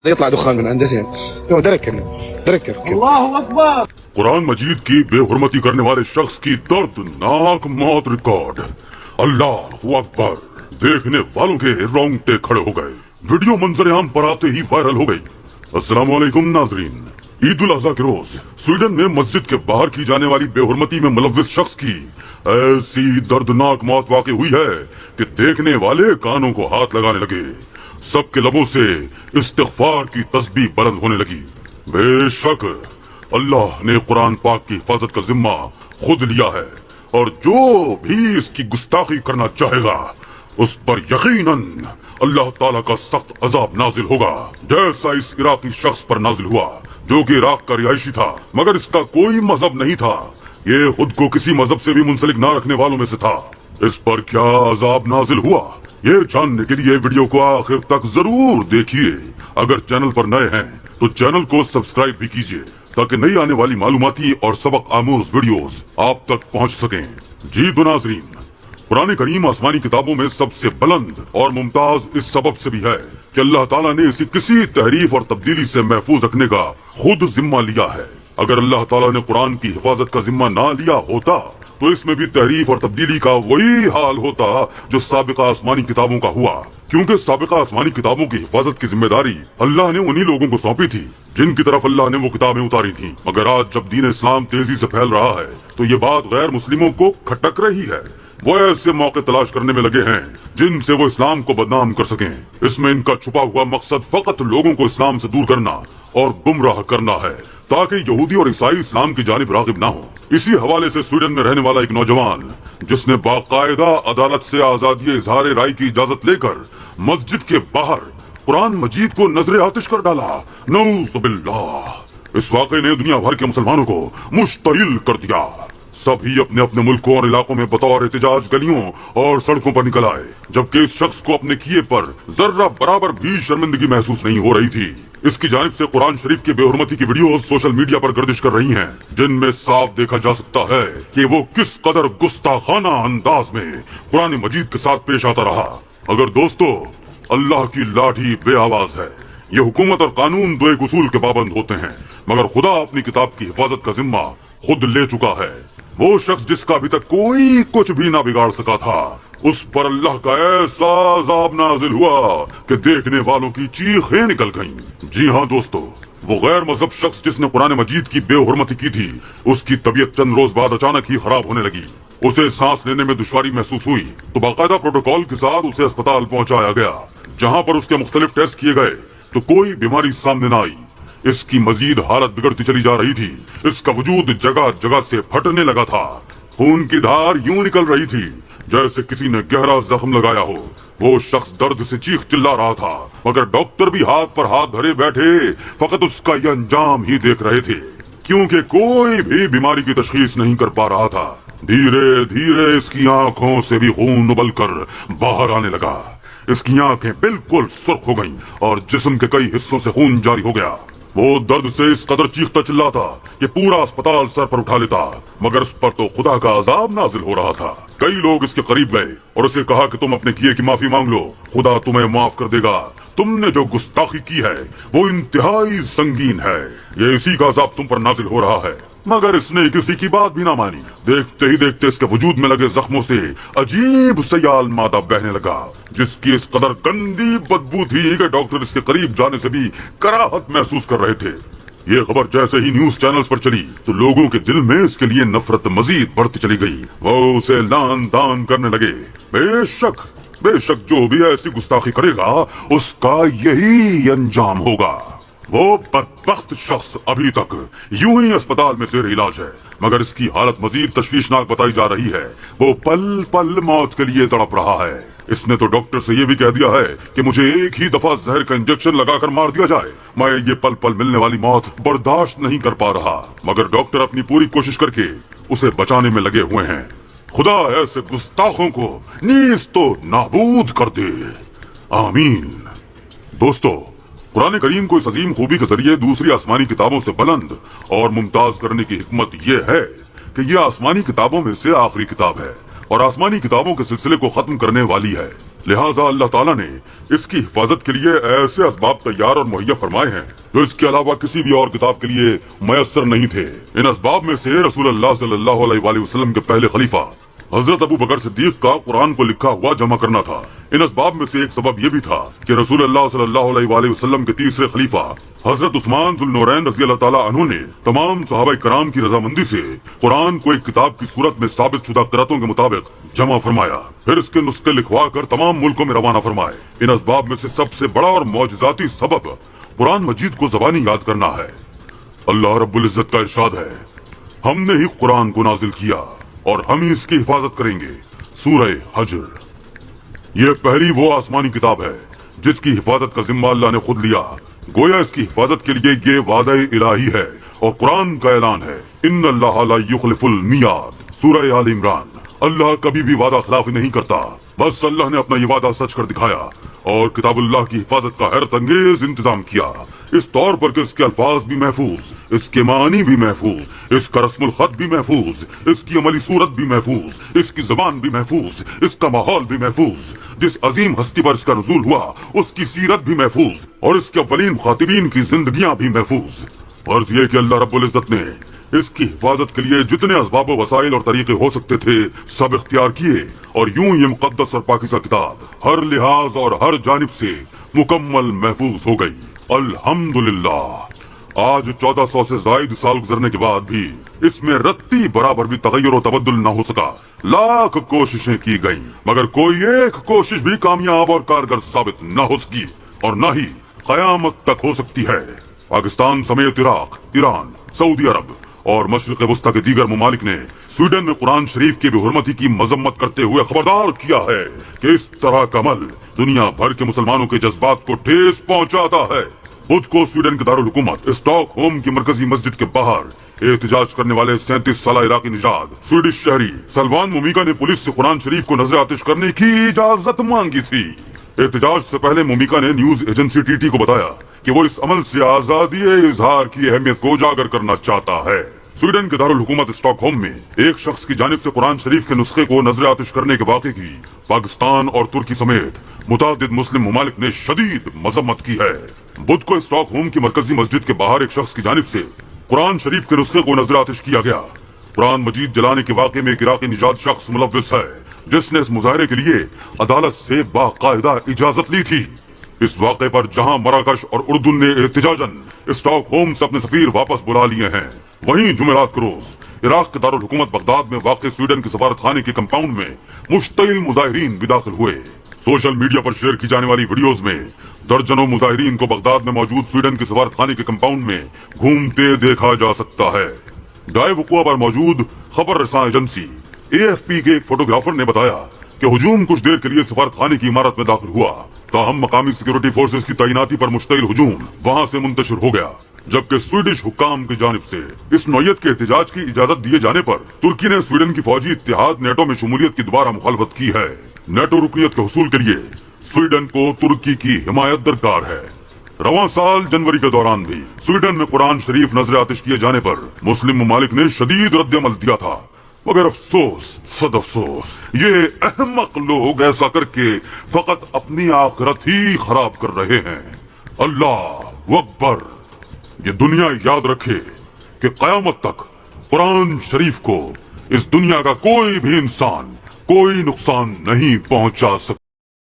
يطلع دخان من عنده زين. هو درك الله اكبر. कुरान मजीद की बेहुरमती करने वाले शख्स की दर्दनाक मौत रिकॉर्ड। अल्लाह अकबर। देखने वालों के रोंगटे खड़े हो गए। वीडियो मंजर आम पर आते ही वायरल हो गई। अस्सलाम वालेकुम नाजरीन। ईद उल अज़हा के रोज स्वीडन में मस्जिद के बाहर की जाने वाली बेहुरमती में मुलव्विस शख्स की ऐसी दर्दनाक मौत वाक़ई हुई है कि देखने वाले कानों को हाथ लगाने लगे। सबके लबों से इस्तिग़फ़ार की तस्बीह बुलंद होने लगी। बेशक अल्लाह ने कुरान पाक की हिफाजत का जिम्मा खुद लिया है और जो भी इसकी गुस्ताखी करना चाहेगा उस पर यकीनन अल्लाह ताला का सख्त अजाब नाजिल होगा, जैसा इस इराकी शख्स पर नाजिल हुआ जो कि इराक का रिहायशी था मगर इसका कोई मजहब नहीं था। ये खुद को किसी मजहब से भी मुंसलिक ना रखने वालों में से था। इस पर क्या अजाब नाजिल हुआ ये जानने के लिए वीडियो को आखिर तक जरूर देखिए। अगर चैनल पर नए हैं तो चैनल को सब्सक्राइब भी कीजिए ताकि नई आने वाली मालूमाती और सबक आमूज वीडियोस आप तक पहुंच सकें। जी तो नाज़रीन, कुरान करीम आसमानी किताबों में सबसे बुलंद और मुमताज इस सबब से भी है कि अल्लाह ताला ने इसे किसी तहरीफ और तब्दीली से महफूज रखने का खुद जिम्मा लिया है। अगर अल्लाह ताला ने कुरान की हिफाजत का जिम्मा ना लिया होता तो इसमें भी तहरीफ और तब्दीली का वही हाल होता जो साबिका आसमानी किताबों का हुआ, क्योंकि साबिका आसमानी किताबों की हिफाजत की जिम्मेदारी अल्लाह ने उन्हीं लोगों को सौंपी थी जिनकी तरफ अल्लाह ने वो किताबें उतारी थी। मगर आज जब दीन इस्लाम तेजी से फैल रहा है तो ये बात गैर मुस्लिमों को खटक रही है। वो ऐसे मौके तलाश करने में लगे हैं जिनसे वो इस्लाम को बदनाम कर सकें। इसमें इनका छुपा हुआ मकसद फकत लोगों को इस्लाम से दूर करना और गुमराह करना है ताकि यहूदी और ईसाई इस्लाम की जानिब रागिब ना हो। इसी हवाले से स्वीडन में रहने वाला एक नौजवान जिसने बाकायदा अदालत से आजादी इजहार राय की इजाजत लेकर मस्जिद के बाहर कुरान मजीद को नजरे आतिश कर डाला, नऊज़ुबिल्लाह, इस वाक़े ने दुनिया भर के मुसलमानों को मुश्तइल कर दिया। सभी अपने अपने मुल्कों और इलाकों में बतौर एहतिजाज गलियों और सड़कों पर निकल आए, जबकि इस शख्स को अपने किए पर जर्रा बराबर भी शर्मिंदगी महसूस नहीं हो रही थी। इसकी जानिब से कुरान शरीफ की बेहुरमती की वीडियोस सोशल मीडिया पर गर्दिश कर रही हैं, जिनमें साफ देखा जा सकता है कि वो किस कदर गुस्ताखाना अंदाज में कुरान मजीद के साथ पेश आता रहा। मगर दोस्तों, अल्लाह की लाठी बेआवाज है। ये हुकूमत और कानून दो एक उसूल के पाबंद होते हैं, मगर खुदा अपनी किताब की हिफाजत का जिम्मा खुद ले चुका है। वो शख्स जिसका अभी तक कोई कुछ भी ना बिगाड़ सका था, उस पर अल्लाह का ऐसा अज़ाब नाजिल हुआ कि देखने वालों की चीखें निकल गईं। जी हाँ दोस्तों, वो गैर मजहब शख्स जिसने कुरान मजीद की बेहुरमती की थी, उसकी तबीयत चंद रोज बाद अचानक ही खराब होने लगी। उसे सांस लेने में दुश्वारी महसूस हुई तो बाकायदा प्रोटोकॉल के साथ उसे अस्पताल पहुंचाया गया, जहां पर उसके मुख्तलिफ टेस्ट किए गए तो कोई बीमारी सामने न आई। इसकी मजीद हालत बिगड़ती चली जा रही थी। इसका वजूद जगह जगह से फटने लगा था। खून की धार यूं निकल रही थी जैसे किसी ने गहरा जख्म लगाया हो। वो शख्स दर्द से चीख चिल्ला रहा था, मगर डॉक्टर भी हाथ पर हाथ धरे बैठे फकत उसका ये अंजाम ही देख रहे थे, क्योंकि कोई भी बीमारी की तशखीस नहीं कर पा रहा था। धीरे धीरे इसकी आंखों से भी खून उबल कर बाहर आने लगा। इसकी आंखें बिल्कुल सुर्ख हो गईं और जिस्म के कई हिस्सों से खून जारी हो गया। वो दर्द से इस कदर चीखता चिल्लाता कि पूरा अस्पताल सर पर उठा लेता, मगर उस पर तो खुदा का अजाब नाजिल हो रहा था। कई लोग इसके करीब गए और उसे कहा कि तुम अपने किए की माफी मांग लो, खुदा तुम्हें माफ कर देगा। तुमने जो गुस्ताखी की है वो इंतहाई संगीन है, ये इसी का अजाब तुम पर नाजिल हो रहा है। मगर इसने किसी की बात भी ना मानी। देखते ही देखते इसके वजूद में लगे जख्मों से अजीब सयाल मादा बहने लगा, जिसकी इस कदर गंदी बदबू थी कि डॉक्टर इसके करीब जाने से भी कराहत महसूस कर रहे थे। ये खबर जैसे ही न्यूज चैनल्स पर चली तो लोगों के दिल में इसके लिए नफरत मजीद बढ़ती चली गई। वो उसे लान तान करने लगे। बेशक जो भी ऐसी गुस्ताखी करेगा उसका यही अंजाम होगा। वो बदबख्त शख्स अभी तक यूं ही अस्पताल में जेर इलाज है, मगर इसकी हालत मजीद तशवीशनाक बताई जा रही है। वो पल पल मौत के लिए तड़प रहा है। इसने तो डॉक्टर से ये भी कह दिया है कि मुझे एक ही दफा जहर का इंजेक्शन लगाकर मार दिया जाए, मैं ये पल पल मिलने वाली मौत बर्दाश्त नहीं कर पा रहा। मगर डॉक्टर अपनी पूरी कोशिश करके उसे बचाने में लगे हुए हैं। खुदा ऐसे गुस्ताखों को नीज तो नाबूद कर दे, आमीन। दोस्तों, कुरान करीम को इस अजीम खूबी के जरिए दूसरी आसमानी किताबों से बुलंद और मुमताज करने की हिकमत यह है कि यह आसमानी किताबों में से आखिरी किताब है और आसमानी किताबों के सिलसिले को खत्म करने वाली है। لہٰذا اللہ تعالیٰ نے اس کی حفاظت کے لیے ایسے اسباب تیار اور مہیا فرمائے ہیں جو اس کے علاوہ کسی بھی اور کتاب کے لیے میسر نہیں تھے۔ ان اسباب میں سے رسول اللہ صلی اللہ علیہ وآلہ وسلم کے پہلے خلیفہ حضرت ابو بکر صدیق کا قرآن کو لکھا ہوا جمع کرنا تھا۔ ان اسباب میں سے ایک سبب یہ بھی تھا کہ رسول اللہ صلی اللہ علیہ وآلہ وسلم کے تیسرے خلیفہ حضرت عثمان ذو النورین رضی اللہ تعالیٰ عنہ نے تمام صحابہ کرام کی رضامندی سے قرآن کو ایک کتاب کی صورت میں ثابت شدہ قرأتوں کے مطابق جمع فرمایا، پھر اس کے نسخے لکھوا کر تمام ملکوں میں روانہ فرمائے۔ ان اسباب میں سے سب سے بڑا اور معجزاتی سبب قرآن مجید کو زبانی یاد کرنا ہے۔ اللہ رب العزت کا ارشاد ہے، ہم نے ہی قرآن کو نازل کیا اور ہم ہی اس کی حفاظت کریں گے۔ سورہ حجر۔ یہ پہلی وہ آسمانی کتاب ہے جس کی حفاظت کا ذمہ اللہ نے خود لیا، گویا اس کی حفاظت کے لیے یہ وعدہ الہی ہے اور قرآن کا اعلان ہے، ان اللہ لا یخلف المیعاد۔ سورہ آل عمران۔ اللہ کبھی بھی وعدہ خلافی نہیں کرتا، بس اللہ نے اپنا یہ وعدہ سچ کر دکھایا اور کتاب اللہ کی حفاظت کا حیرت انگیز انتظام کیا، اس طور پر کہ اس کے الفاظ بھی محفوظ، اس کے معنی بھی محفوظ، اس کا رسم الخط بھی محفوظ، اس کی عملی صورت بھی محفوظ، اس کی زبان بھی محفوظ، اس کا ماحول بھی محفوظ، جس عظیم ہستی پر اس کا نزول ہوا اس کی سیرت بھی محفوظ اور اس کے اولین مخاطبین کی زندگیاں بھی محفوظ۔ غرض یہ کہ اللہ رب العزت نے اس کی حفاظت کے لیے جتنے اسباب و وسائل اور طریقے ہو سکتے تھے سب اختیار کیے، اور یوں یہ مقدس اور پاکیزہ کتاب ہر لحاظ اور ہر جانب سے مکمل محفوظ ہو گئی۔ الحمدللہ آج 1400 سے زائد سال گزرنے کے بعد بھی اس میں رتی برابر بھی تغیر و تبدل نہ ہو سکا۔ لاکھ کوششیں کی گئیں مگر کوئی ایک کوشش بھی کامیاب اور کارگر ثابت نہ ہو سکی اور نہ ہی قیامت تک ہو سکتی ہے۔ پاکستان سمیت عراق، ایران، سعودی عرب اور مشرق وسطی کے دیگر ممالک نے سویڈن میں قرآن شریف کی بے حرمتی کی مذمت کرتے ہوئے خبردار کیا ہے کہ اس طرح کا عمل دنیا بھر کے مسلمانوں کے جذبات کو ٹھیس پہنچاتا ہے۔ بدھ کو سویڈن کے دارالحکومت اسٹاک ہوم کی مرکزی مسجد کے باہر احتجاج کرنے والے 37 سالہ عراقی نژاد سویڈش شہری سلوان مومیکا نے پولیس سے قرآن شریف کو نظر آتش کرنے کی اجازت مانگی تھی۔ احتجاج سے پہلے مومیکا نے نیوز ایجنسی ٹی ٹی کو بتایا کہ وہ اس عمل سے آزادی اظہار کی اہمیت کو اجاگر کرنا چاہتا ہے۔ سویڈن کے دارالحکومت اسٹاک ہوم میں ایک شخص کی جانب سے قرآن شریف کے نسخے کو نظر آتش کرنے کے واقعے کی پاکستان اور ترکی سمیت متعدد مسلم ممالک نے شدید مذمت کی ہے۔ بدھ کو اسٹاک ہوم کی مرکزی مسجد کے باہر ایک شخص کی جانب سے قرآن شریف کے نسخے کو نظر آتش کیا گیا۔ قرآن مجید جلانے کے واقعے میں ایک عراقی نژاد شخص ملوث ہے جس نے اس مظاہرے کے لیے عدالت سے باقاعدہ اجازت لی تھی۔ اس واقعے پر جہاں مراکش اور اردن نے احتجاجاً اسٹاک ہوم سے اپنے سفیر واپس بلا لیے ہیں، وہیں جمعرات کے روز عراق کے دارالحکومت بغداد میں واقع سویڈن کے سفارت خانے کے کمپاؤنڈ میں مشتعل مظاہرین بھی داخل ہوئے۔ سوشل میڈیا پر شیئر کی جانے والی ویڈیوز میں درجنوں مظاہرین کو بغداد میں موجود سویڈن کے سفارت خانے کے کمپاؤنڈ میں گھومتے دیکھا جا سکتا ہے۔ گائے وقوع پر موجود خبر رساں ایجنسی AFP کے ایک فوٹوگرافر نے بتایا کہ ہجوم کچھ دیر کے لیے سفارت خانے کی عمارت میں داخل ہوا، تاہم مقامی سیکورٹی فورسز کی تعیناتی پر مشتعل ہجوم وہاں سے منتشر ہو گیا، جبکہ سویڈش حکام کی جانب سے اس نوعیت کے احتجاج کی اجازت دیے جانے پر ترکی نے سویڈن کی فوجی اتحاد نیٹو میں شمولیت کی دوبارہ مخالفت کی ہے۔ نیٹو رکنیت کے حصول کے لیے سویڈن کو ترکی کی حمایت درکار ہے۔ رواں سال جنوری کے دوران بھی سویڈن میں قرآن شریف نظر آتش کیے جانے پر مسلم ممالک نے شدید رد عمل دیا تھا، مگر افسوس صد افسوس یہ احمق لوگ ایسا کر کے فقط اپنی آخرت ہی خراب کر رہے ہیں۔ اللہ اکبر۔ یہ دنیا یاد رکھے کہ قیامت تک قرآن شریف کو اس دنیا کا کوئی بھی انسان کوئی نقصان نہیں پہنچا سکتا۔